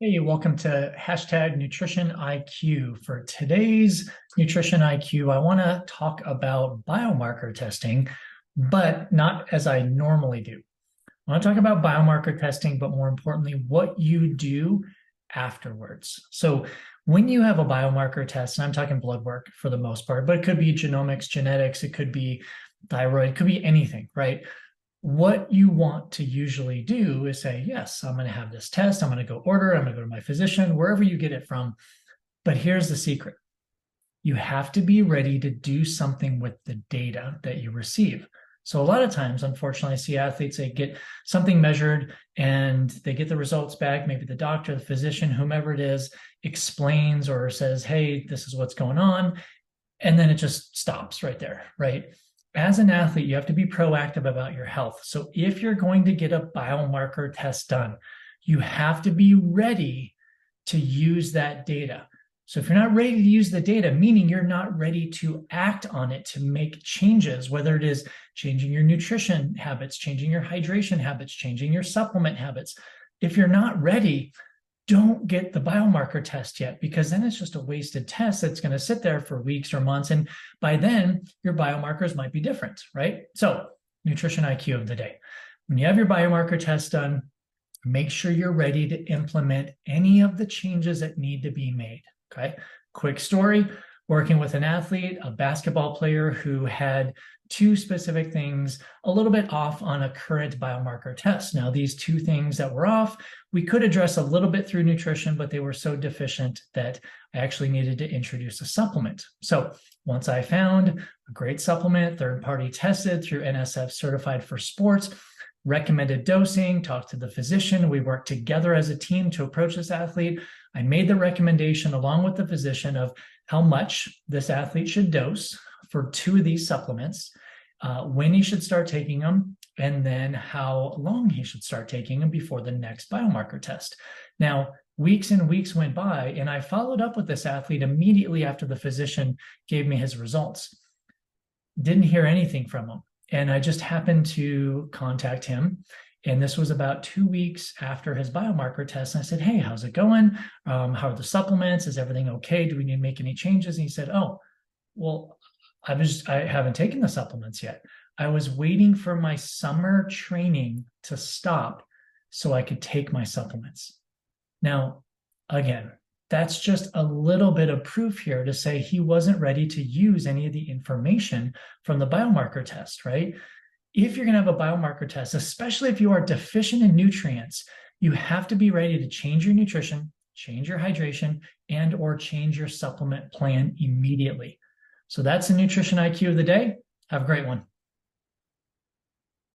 Hey, welcome to hashtag Nutrition IQ. For today's Nutrition IQ, I want to talk about biomarker testing, but not as I normally do. I want to talk about biomarker testing, but more importantly, what you do afterwards. So when you have a biomarker test, and I'm talking blood work for the most part, but it could be genomics, genetics, it could be thyroid, it could be anything, right? What you want to usually do is say, yes, I'm going to have this test. I'm going to go order. I'm going to go to my physician, wherever you get it from. But here's the secret. You have to be ready to do something with the data that you receive. So a lot of times, unfortunately, I see athletes, they get something measured and they get the results back. Maybe the doctor, the physician, whomever it is, explains or says, hey, this is what's going on. And then it just stops right there, right? As an athlete, you have to be proactive about your health. So if you're going to get a biomarker test done, you have to be ready to use that data. So if you're not ready to use the data, meaning you're not ready to act on it to make changes, whether it is changing your nutrition habits, changing your hydration habits, changing your supplement habits, if you're not ready, don't get the biomarker test yet, because then it's just a wasted test that's going to sit there for weeks or months. And by then, your biomarkers might be different, right? So, nutrition IQ of the day. When you have your biomarker test done, make sure you're ready to implement any of the changes that need to be made. Okay. Quick story, working with an athlete, a basketball player who had two specific things a little bit off on a current biomarker test. Now, these two things that were off, we could address a little bit through nutrition, but they were so deficient that I actually needed to introduce a supplement. So once I found a great supplement, third-party tested through NSF Certified for Sports, recommended dosing, talked to the physician, we worked together as a team to approach this athlete. I made the recommendation along with the physician of how much this athlete should dose for two of these supplements, when he should start taking them, and then how long he should start taking them before the next biomarker test. Now, weeks and weeks went by, and I followed up with this athlete immediately after the physician gave me his results. Didn't hear anything from him. And I just happened to contact him. And this was about 2 weeks after his biomarker test. And I said, hey, how's it going? How are the supplements? Is everything okay? Do we need to make any changes? And he said, oh, well, I haven't taken the supplements yet. I was waiting for my summer training to stop so I could take my supplements. Now, again, that's just a little bit of proof here to say he wasn't ready to use any of the information from the biomarker test, right? If you're going to have a biomarker test, especially if you are deficient in nutrients, you have to be ready to change your nutrition, change your hydration, and or change your supplement plan immediately. So that's the Nutrition IQ of the day. Have a great one.